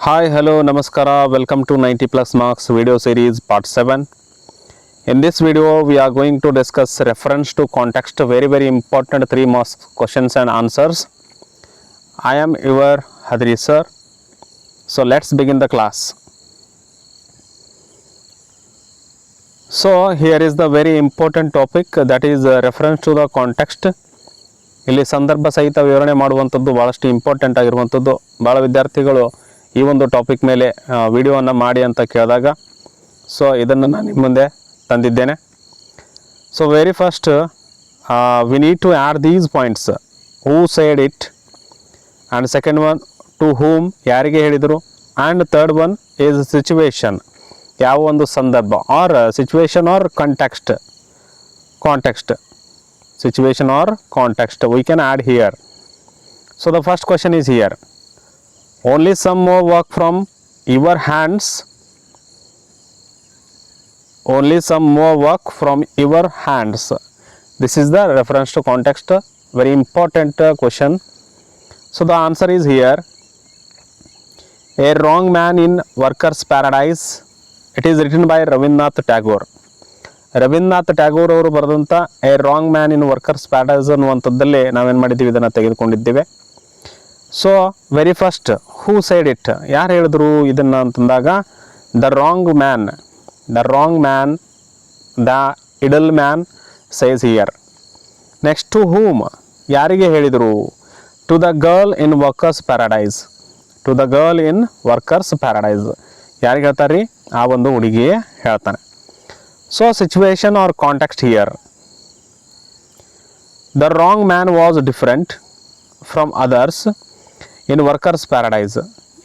Hi, hello, namaskara. Welcome to 90 plus marks video series part 7. In this video, we are going to discuss reference to context, very important 3 marks questions and answers. I am your Hadri sir. So let's begin the class. So here is the very important topic, that is reference to the context. ಇಲ್ಲಿ ಸಂದರ್ಭ ಸಹಿತ ವಿವರಣೆ ಮಾಡುವಂಥದ್ದು ಭಾಳಷ್ಟು important ಆಗಿರುವಂಥದ್ದು. ಭಾಳ ವಿದ್ಯಾರ್ಥಿಗಳು ಈ ಒಂದು ಟಾಪಿಕ್ ಮೇಲೆ ವಿಡಿಯೋವನ್ನು ಮಾಡಿ ಅಂತ ಕೇಳಿದಾಗ ಸೊ ಇದನ್ನು ನಾನು ನಿಮ್ಮ ಮುಂದೆ ತಂದಿದ್ದೇನೆ. So very first we need to add these points. Who said it, and second one to whom, ಯಾರಿಗೆ ಹೇಳಿದರು, and third one is situation, ಯಾವ ಒಂದು ಸಂದರ್ಭ, or situation or context, situation or context we can add here. So the first question is here, only some more work from your hands, only some more work from your hands. This is the reference to context, very important question. So the answer is here, a wrong man in workers paradise. It is written by Rabindranath Tagore. Rabindranath Tagore ಅವರು ಬರೆದಂಥ a wrong man in workers paradise ಅನ್ನುವಂಥದ್ದಲ್ಲಿ ನಾವೇನು ಮಾಡಿದ್ದೀವಿ, ಇದನ್ನು ತೆಗೆದುಕೊಂಡಿದ್ದೇವೆ. So very first who said it, ಯಾರು ಹೇಳಿದ್ರು ಇದನ್ನು ಅಂತಂದಾಗ the wrong man, the idle man says here. Next to whom, ಯಾರಿಗೆ ಹೇಳಿದರು, to the girl in workers paradise, ಯಾರಿಗೆ ಹೇಳ್ತಾರೆ ರೀ, ಆ ಒಂದು ಹುಡುಗಿಯೇ ಹೇಳ್ತಾನೆ. So situation or context here, the wrong man was different from others in workers paradise.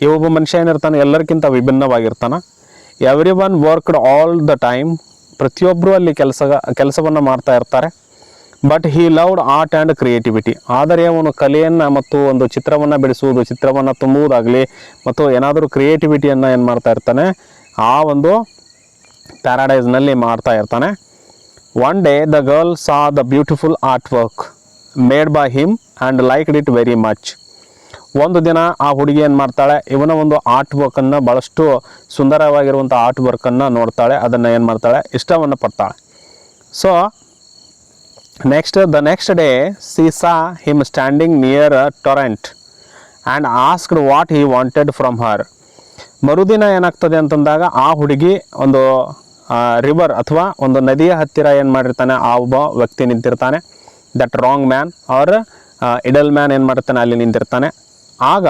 ಈ ಒಬ್ಬ ಮನುಷ್ಯ ಏನಿರ್ತಾನೆ ಎಲ್ಲರಿಗಿಂತ ವಿಭಿನ್ನವಾಗಿರ್ತಾನೆ. Every one worked all the time, ಪ್ರತಿಯೊಬ್ಬರು ಅಲ್ಲಿ ಕೆಲಸವನ್ನು ಮಾಡ್ತಾ ಇರ್ತಾರೆ. But he loved art and creativity, ಆದರೆ ಅವನು ಕಲೆಯನ್ನು ಮತ್ತು ಒಂದು ಚಿತ್ರವನ್ನು ಬಿಡಿಸುವುದು, ಚಿತ್ರವನ್ನು ತುಂಬುವುದಾಗಲಿ ಮತ್ತು ಏನಾದರೂ ಕ್ರಿಯೇಟಿವಿಟಿಯನ್ನು ಏನು ಮಾಡ್ತಾ ಇರ್ತಾನೆ, ಆ ಒಂದು ಪ್ಯಾರಡೈಸ್ನಲ್ಲಿ ಮಾಡ್ತಾ ಇರ್ತಾನೆ. One day the girl saw the beautiful art work made by him and liked it very much. ಒಂದು ದಿನ ಆ ಹುಡುಗಿ ಏನು ಮಾಡ್ತಾಳೆ, ಇವನ ಒಂದು ಆರ್ಟ್ ವರ್ಕನ್ನು, ಭಾಳಷ್ಟು ಸುಂದರವಾಗಿರುವಂಥ ಆರ್ಟ್ ವರ್ಕನ್ನು ನೋಡ್ತಾಳೆ, ಅದನ್ನು ಏನು ಮಾಡ್ತಾಳೆ, ಇಷ್ಟವನ್ನು ಪಡ್ತಾಳೆ. So the next day she saw him standing near a torrent and asked what he wanted from her. ಮರುದಿನ ಏನಾಗ್ತದೆ ಅಂತಂದಾಗ ಆ ಹುಡುಗಿ ಒಂದು ರಿವರ್ ಅಥವಾ ಒಂದು ನದಿಯ ಹತ್ತಿರ ಏನು ಮಾಡಿರ್ತಾನೆ, ಆ ಒಬ್ಬ ವ್ಯಕ್ತಿ ನಿಂತಿರ್ತಾನೆ, that wrong man or idle man ಏನು ಮಾಡಿರ್ತಾನೆ, ಅಲ್ಲಿ ನಿಂತಿರ್ತಾನೆ. ಆಗ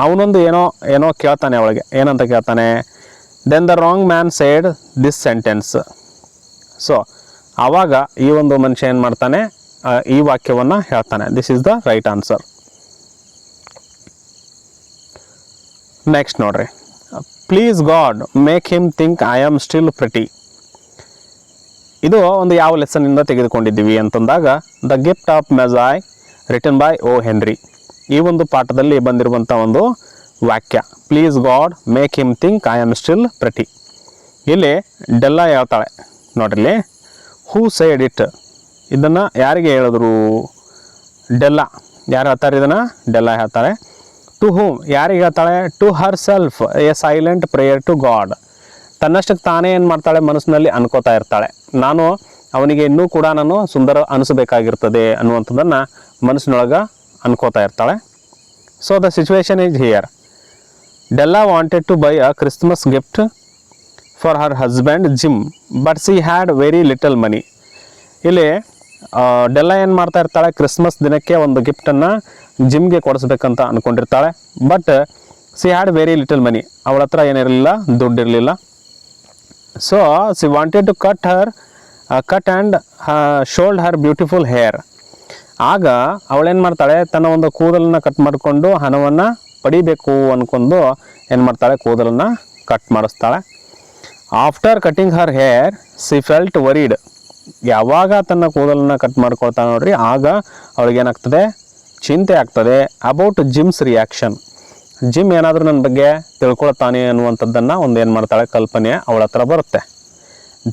ಅವನೊಂದು ಏನೋ ಕೇಳ್ತಾನೆ ಅವಳಿಗೆ, ಏನಂತ ಕೇಳ್ತಾನೆ, then the wrong man said this sentence. So ಆವಾಗ ಈ ಒಂದು ಮನುಷ್ಯ ಏನು ಮಾಡ್ತಾನೆ, ಈ ವಾಕ್ಯವನ್ನು ಹೇಳ್ತಾನೆ. This is the right answer. Next ನೋಡ್ರಿ, please God make him think I am still pretty. ಇದು ಒಂದು ಯಾವ ಲೆಸನ್ನಿಂದ ತೆಗೆದುಕೊಂಡಿದ್ದೀವಿ ಅಂತಂದಾಗ the gift of magi written by O Henry. ಈ ಒಂದು ಪಾಠದಲ್ಲಿ ಬಂದಿರುವಂಥ ಒಂದು ವಾಕ್ಯ, please God make him think I am still pretty. ಇಲ್ಲಿ ಡೆಲ್ಲಾ ಹೇಳ್ತಾಳೆ ನೋಡ್ರಿ, ಹೂ ಸೈಡ್ ಇಟ್, ಇದನ್ನು ಯಾರಿಗೆ ಹೇಳಿದ್ರು, ಡೆಲ್ಲಾ. ಯಾರು ಹೇಳ್ತಾರೆ ಇದನ್ನು, ಡೆಲ್ಲಾ ಹೇಳ್ತಾಳೆ. ಟು ಹೂಮ್, ಯಾರಿಗೆ ಹೇಳ್ತಾಳೆ, to herself a silent prayer to God. ತನ್ನಷ್ಟಕ್ಕೆ ತಾನೇ ಏನು ಮಾಡ್ತಾಳೆ, ಮನಸ್ಸಿನಲ್ಲಿ ಅನ್ಕೋತಾ ಇರ್ತಾಳೆ, ನಾನು ಅವನಿಗೆ ಇನ್ನೂ ಕೂಡ ನಾನು ಸುಂದರ ಅನಿಸಬೇಕಾಗಿರ್ತದೆ ಅನ್ನುವಂಥದ್ದನ್ನು ಮನಸ್ಸಿನೊಳಗೆ ಅನ್ಕೋತಾ ಇರ್ತಾಳೆ. So the situation is here, Della wanted to buy a Christmas gift for her husband Jim, but she had very little money. ಇಲ್ಲಿ ಡೆಲ್ಲಾ ಏನು ಮಾಡ್ತಾ ಇರ್ತಾಳೆ, ಕ್ರಿಸ್ಮಸ್ ದಿನಕ್ಕೆ ಒಂದು ಗಿಫ್ಟನ್ನು ಜಿಮ್ಗೆ ಕೊಡಿಸ್ಬೇಕಂತ ಅಂದ್ಕೊಂಡಿರ್ತಾಳೆ. But she had very little money, ಅವಳ ಹತ್ರ ಏನಿರಲಿಲ್ಲ, ದುಡ್ಡಿರಲಿಲ್ಲ. So she wanted to cut and sold her beautiful hair. ಆಗ ಅವಳೇನು ಮಾಡ್ತಾಳೆ, ತನ್ನ ಒಂದು ಕೂದಲನ್ನು ಕಟ್ ಮಾಡಿಕೊಂಡು ಹಣವನ್ನು ಪಡಿಬೇಕು ಅಂದ್ಕೊಂಡು ಏನು ಮಾಡ್ತಾಳೆ, ಕೂದಲನ್ನು ಕಟ್ ಮಾಡಿಸ್ತಾಳೆ. ಆಫ್ಟರ್ ಕಟಿಂಗ್ ಹರ್ ಹೇರ್ ಸಿ ಫೆಲ್ಟ್ ವರಿಡ್. ಯಾವಾಗ ತನ್ನ ಕೂದಲನ್ನು ಕಟ್ ಮಾಡ್ಕೊಳ್ತಾಳೆ ನೋಡ್ರಿ, ಆಗ ಅವಳಿಗೇನಾಗ್ತದೆ, ಚಿಂತೆ ಆಗ್ತದೆ ಅಬೌಟ್ ಜಿಮ್ಸ್ ರಿಯಾಕ್ಷನ್. ಜಿಮ್ ಏನಾದರೂ ನನ್ನ ಬಗ್ಗೆ ತಿಳ್ಕೊಳ್ತಾನೆ ಅನ್ನುವಂಥದ್ದನ್ನು ಒಂದು ಏನು ಮಾಡ್ತಾಳೆ, ಕಲ್ಪನೆ ಅವಳ ಹತ್ರ ಬರುತ್ತೆ.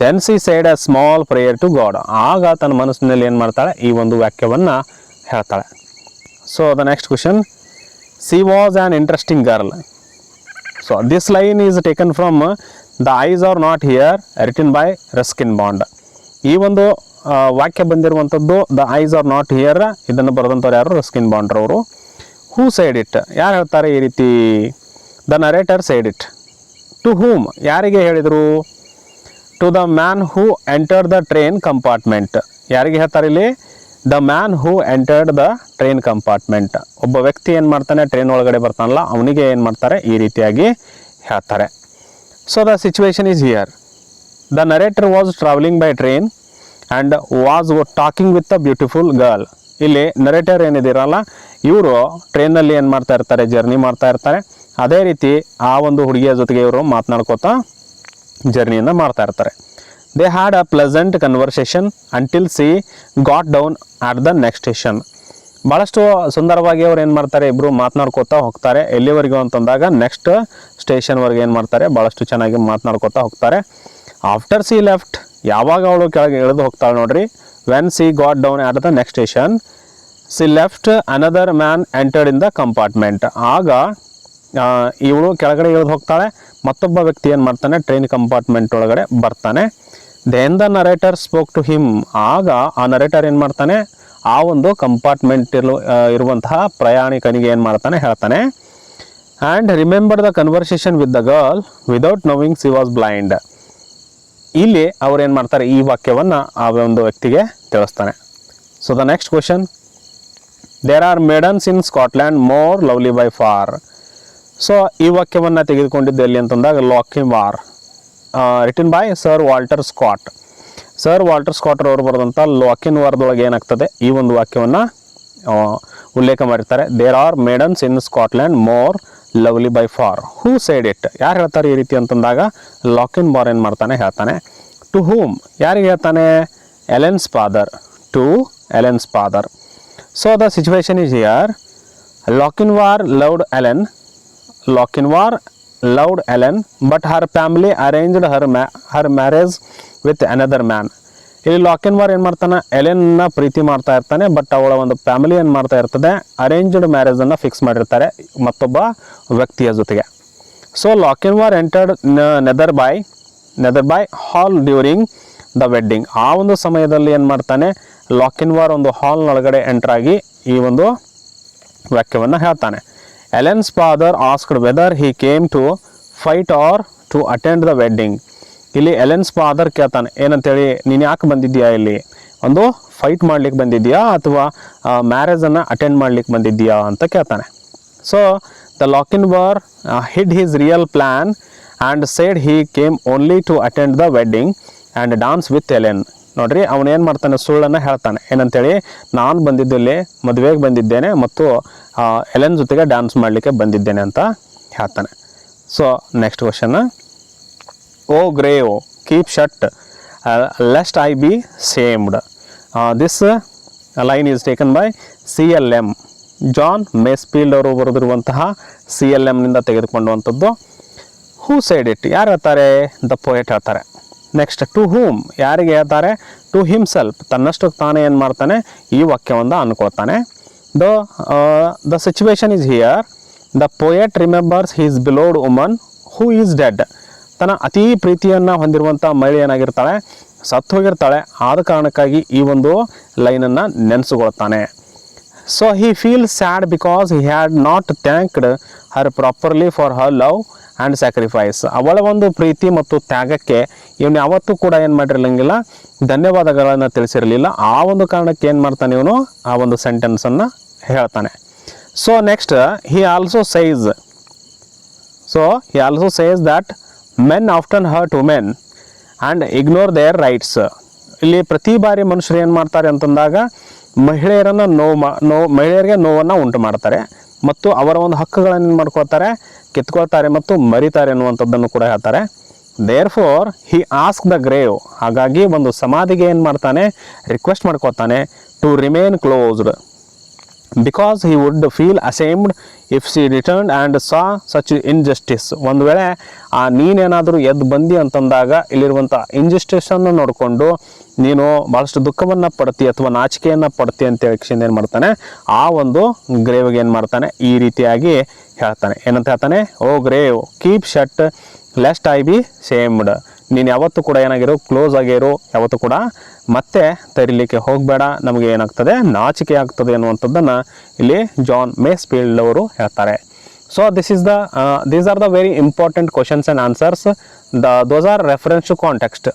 Then she said a small prayer to God. ಆಗ ತನ್ನ ಮನಸ್ಸಿನಲ್ಲಿ ಏನು ಮಾಡ್ತಾಳೆ, ಈ ಒಂದು ವಾಕ್ಯವನ್ನು ಹೇಳ್ತಾಳೆ. So the next question, she was an interesting girl. So this line is taken from the eyes are not here written by Ruskin Bond. ಈ ಒಂದು ವಾಕ್ಯ ಬಂದಿರುವಂಥದ್ದು the eyes are not here, ಇದನ್ನು ಬರೆದಂಥವ್ರು ಯಾರು? ರಸ್ಕಿನ್ ಬಾಂಡ್ರವರು. ಹೂ ಸೈಡ್ ಇಟ್, ಯಾರು ಹೇಳ್ತಾರೆ ಈ ರೀತಿ? The narrator said it. To whom, ಯಾರಿಗೆ ಹೇಳಿದರು? To the man who entered the train compartment. ಯಾರಿಗೆ ಹೇಳ್ತಾರೆ ಇಲ್ಲಿ? The man who entered the train compartment. ಒಬ್ಬ ವ್ಯಕ್ತಿ ಏನು ಮಾಡ್ತಾನೆ, ಟ್ರೈನ್ ಒಳಗಡೆ ಬರ್ತಾನಲ್ಲ, ಅವನಿಗೆ ಏನು ಮಾಡ್ತಾರೆ ಈ ರೀತಿಯಾಗಿ ಹೇಳ್ತಾರೆ. So the situation is here. The narrator was travelling by train and was talking with a beautiful girl. ಇಲ್ಲಿ ನರೇಟರ್ ಏನಿದಿರಲ್ಲ, ಇವರು ಟ್ರೈನಲ್ಲಿ ಏನು ಮಾಡ್ತಾ ಇರ್ತಾರೆ? ಜರ್ನಿ ಮಾಡ್ತಾ ಇರ್ತಾರೆ. ಅದೇ ರೀತಿ ಆ ಒಂದು ಹುಡುಗಿಯ ಜೊತೆಗೆ ಇವರು ಮಾತನಾಡ್ಕೋತಾ ಜರ್ನಿಯನ್ನು ಮಾಡ್ತಾ ಇರ್ತಾರೆ. They had a pleasant conversation until she got down at the next station. ಭಾಳಷ್ಟು ಸುಂದರವಾಗಿ ಅವ್ರು ಏನು ಮಾಡ್ತಾರೆ, ಇಬ್ಬರು ಮಾತನಾಡ್ಕೋತಾ ಹೋಗ್ತಾರೆ. ಎಲ್ಲಿವರೆಗೂ ಅಂತಂದಾಗ ನೆಕ್ಸ್ಟ್ ಸ್ಟೇಷನ್ವರೆಗೆ ಏನು ಮಾಡ್ತಾರೆ, ಭಾಳಷ್ಟು ಚೆನ್ನಾಗಿ ಮಾತನಾಡ್ಕೋತಾ ಹೋಗ್ತಾರೆ. ಆಫ್ಟರ್ ಸಿ ಲೆಫ್ಟ್, ಯಾವಾಗ ಅವಳು ಕೆಳಗೆ ಇಳಿದು ಹೋಗ್ತಾಳೆ ನೋಡ್ರಿ, when she got down at the next station she left another man entered in the compartment. ಆಗ ಇವಳು ಕೆಳಗಡೆ ಇಳಿದು ಹೋಗ್ತಾಳೆ, ಮತ್ತೊಬ್ಬ ವ್ಯಕ್ತಿ ಏನು ಮಾಡ್ತಾನೆ, ಟ್ರೈನ್ ಕಂಪಾರ್ಟ್ಮೆಂಟ್ ಒಳಗಡೆ ಬರ್ತಾನೆ. Then the narrator spoke to him. ಆಗ ಆ ನರೇಟರ್ ಏನು ಮಾಡ್ತಾನೆ, ಆ ಒಂದು ಕಂಪಾರ್ಟ್ಮೆಂಟ್ ಇರುವಂತಹ ಪ್ರಯಾಣಿಕನಿಗೆ ಏನು ಮಾಡ್ತಾನೆ, ಹೇಳ್ತಾನೆ. And remember the conversation with the girl without knowing she was blind. ಇಲ್ಲಿ ಅವ್ರು ಏನು ಮಾಡ್ತಾರೆ, ಈ ವಾಕ್ಯವನ್ನು ಆ ಒಂದು ವ್ಯಕ್ತಿಗೆ ತಿಳಿಸ್ತಾನೆ. So the next question, there are maidens in Scotland more lovely by far. So ಈ ವಾಕ್ಯವನ್ನು ತೆಗೆದುಕೊಂಡಿದ್ದು ಎಲ್ಲಿ ಅಂತಂದಾಗ Lochinvar, written by sir Walter Scott. Sir Walter ಸ್ಕಾಟರ್ ಅವರು ಬರೆದಂಥ ಲಾಕಿನ್ ವಾರ್ದೊಳಗೆ ಏನಾಗ್ತದೆ, ಈ ಒಂದು ವಾಕ್ಯವನ್ನು ಉಲ್ಲೇಖ ಮಾಡಿರ್ತಾರೆ. There are maidens in Scotland more lovely by far. Who said it, ಯಾರು ಹೇಳ್ತಾರೆ ಈ ರೀತಿ ಅಂತಂದಾಗ ಲಾಕಿನ್ ವಾರ್ ಏನು ಮಾಡ್ತಾನೆ, ಹೇಳ್ತಾನೆ. ಟು ಹೂಮ್, ಯಾರಿಗೆ ಹೇಳ್ತಾನೆ? Ellen's father. To Ellen's father. So the situation is here. Lochinvar loved Ellen. Lochinvar loved Ellen, but her family arranged her marriage with another man. ಇಲ್ಲಿ ಲಾಕಿನ್ವಾರ್ ಏನು ಮಾಡ್ತಾನೆ, ಎಲೆನ್ನ ಪ್ರೀತಿ ಮಾಡ್ತಾ ಇರ್ತಾನೆ, ಬಟ್ ಅವಳ ಒಂದು ಫ್ಯಾಮಿಲಿ ಏನು ಮಾಡ್ತಾ ಇರ್ತದೆ, ಅರೇಂಜ್ಡ್ ಮ್ಯಾರೇಜನ್ನು ಫಿಕ್ಸ್ ಮಾಡಿರ್ತಾರೆ ಮತ್ತೊಬ್ಬ ವ್ಯಕ್ತಿಯ ಜೊತೆಗೆ. So Lochinvar entered Netherby hall during the wedding. ಆ ಒಂದು ಸಮಯದಲ್ಲಿ ಏನು ಮಾಡ್ತಾನೆ, ಲಾಕಿನ್ವಾರ್ ಒಂದು ಹಾಲ್ನೊಳಗಡೆ ಎಂಟ್ರಾಗಿ ಈ ಒಂದು ವಾಕ್ಯವನ್ನು ಹೇಳ್ತಾನೆ. Ellen's father asked whether he came to fight or to attend the wedding. ಇಲ್ಲಿ ಎಲೆನ್ಸ್ ಫಾದರ್ ಕೇಳ್ತಾನೆ, ಏನಂತೇಳಿ, ನೀನು ಯಾಕೆ ಬಂದಿದ್ದೀಯಾ, ಇಲ್ಲಿ ಒಂದು ಫೈಟ್ ಮಾಡ್ಲಿಕ್ಕೆ ಬಂದಿದ್ದೀಯಾ ಅಥವಾ ಮ್ಯಾರೇಜನ್ನು ಅಟೆಂಡ್ ಮಾಡ್ಲಿಕ್ಕೆ ಬಂದಿದ್ದೀಯಾ ಅಂತ ಕೇಳ್ತಾನೆ. So the Lochinvar hid his real plan and said he came only to attend the wedding and dance with Ellen. ನೋಡ್ರಿ, ಅವನೇನು ಮಾಡ್ತಾನೆ, ಸುಳ್ಳನ್ನು ಹೇಳ್ತಾನೆ. ಏನಂತೇಳಿ, ನಾನು ಬಂದಿದ್ದಲ್ಲಿ ಮದುವೆಗೆ ಬಂದಿದ್ದೇನೆ ಮತ್ತು ಎಲೆನ್ ಜೊತೆಗೆ ಡ್ಯಾನ್ಸ್ ಮಾಡಲಿಕ್ಕೆ ಬಂದಿದ್ದೇನೆ ಅಂತ ಹೇಳ್ತಾನೆ. So next question, O grave keep shut lest I be shamed. This line is taken by CLM. John Masefield ಅವರು ಬರೆದಿರುವಂತಹ CLMನಿಂದ ತೆಗೆದುಕೊಂಡುವಂಥದ್ದು. ಹೂ ಸೈಡ್ ಇಟ್, ಯಾರು ಹೇಳ್ತಾರೆ? ದ ಪೋಯೆಟ್ ಹೇಳ್ತಾರೆ. ನೆಕ್ಸ್ಟ್ ಟು ಹೂಮ್, ಯಾರಿಗೆ ಹೇಳ್ತಾರೆ? ಟು ಹಿಮ್ಸೆಲ್ಫ್, ತನ್ನಷ್ಟು ತಾನೇ ಏನು ಮಾಡ್ತಾನೆ, ಈ ವಾಕ್ಯವನ್ನು ಅನ್ಕೋತಾನೆ. The situation is here. The poet remembers his beloved woman who is dead. ತನ್ನ ಅತೀ ಪ್ರೀತಿಯನ್ನು ಹೊಂದಿರುವಂಥ ಮಹಿಳೆ ಏನಾಗಿರ್ತಾಳೆ, ಸತ್ತು ಹೋಗಿರ್ತಾಳೆ. ಆದ ಕಾರಣಕ್ಕಾಗಿ ಈ ಒಂದು ಲೈನನ್ನು ನೆನೆಸಿಕೊಳ್ತಾನೆ. So he feel sad because he had not thanked her properly for her love and sacrifice. ಅವಳ ಒಂದು ಪ್ರೀತಿ ಮತ್ತು ತ್ಯಾಗಕ್ಕೆ ಇವನು ಯಾವತ್ತೂ ಕೂಡ ಏನು ಮಾಡಿರಲಿಲ್ಲ, ಧನ್ಯವಾದಗಳನ್ನು ತಿಳಿಸಿರಲಿಲ್ಲ. ಆ ಒಂದು ಕಾರಣಕ್ಕೆ ಏನು ಮಾಡ್ತಾನೆ ಇವನು, ಆ ಒಂದು ಸೆಂಟೆನ್ಸನ್ನು ಹೇಳ್ತಾನೆ. So next he also says that men often hurt women and ignore their rights. ಇಲ್ಲಿ ಪ್ರತಿ ಬಾರಿ ಮನುಷ್ಯರು ಏನು ಮಾಡ್ತಾರೆ ಅಂತಂದಾಗ ಮಹಿಳೆಯರಿಗೆ ನೋವನ್ನು ಉಂಟು ಮಾಡ್ತಾರೆ ಮತ್ತು ಅವರ ಒಂದು ಹಕ್ಕುಗಳನ್ನು ಏನು ಮಾಡ್ಕೊಳ್ತಾರೆ, ಕಿತ್ಕೊಳ್ತಾರೆ ಮತ್ತು ಮರಿತಾರೆ ಅನ್ನುವಂಥದ್ದನ್ನು ಕೂಡ ಹೇಳ್ತಾರೆ. Therefore he ask the grave, ಹಾಗಾಗಿ ಒಂದು ಸಮಾಧಿಗೆ ಏನು ಮಾಡ್ತಾನೆ, ರಿಕ್ವೆಸ್ಟ್ ಮಾಡ್ಕೊತಾನೆ to remain closed because he would feel ashamed if she return and saw such injustice. ಒಂದು ವೇಳೆ ನೀನೇನಾದರೂ ಎದ್ದು ಬಂದಿ ಅಂತಂದಾಗ ಇಲ್ಲಿರುವಂಥ ಇನ್ಜಸ್ಟಿಸನ್ನು ನೋಡಿಕೊಂಡು ನೀನು ಭಾಳಷ್ಟು ದುಃಖವನ್ನು ಪಡ್ತಿ ಅಥವಾ ನಾಚಿಕೆಯನ್ನು ಪಡ್ತಿ ಅಂತೇಳಿ ಕಿಶಿಂದ ಏನು ಮಾಡ್ತಾನೆ, ಆ ಒಂದು ಗ್ರೇವ್ಗೆ ಏನು ಮಾಡ್ತಾನೆ, ಈ ರೀತಿಯಾಗಿ ಹೇಳ್ತಾನೆ. ಏನಂತ ಹೇಳ್ತಾನೆ, O grave keep shut lest I be shamed. ನೀನು ಯಾವತ್ತೂ ಕೂಡ ಏನಾಗಿರೋ ಕ್ಲೋಸ್ ಆಗಿರೋ, ಯಾವತ್ತೂ ಕೂಡ ಮತ್ತೆ ತೆರಿಲಿಕ್ಕೆ ಹೋಗಬೇಡ, ನಮಗೆ ಏನಾಗ್ತದೆ ನಾಚಿಕೆ ಆಗ್ತದೆ ಅನ್ನುವಂಥದ್ದನ್ನು ಇಲ್ಲಿ ಜಾನ್ ಮೇಸ್ಫೀಲ್ಡ್ ಅವರು ಹೇಳ್ತಾರೆ. So these are the very important questions and answers. Those are reference to context.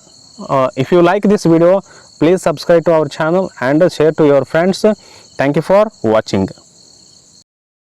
If you like this video, please subscribe to our channel and share to your friends. Thank you for watching.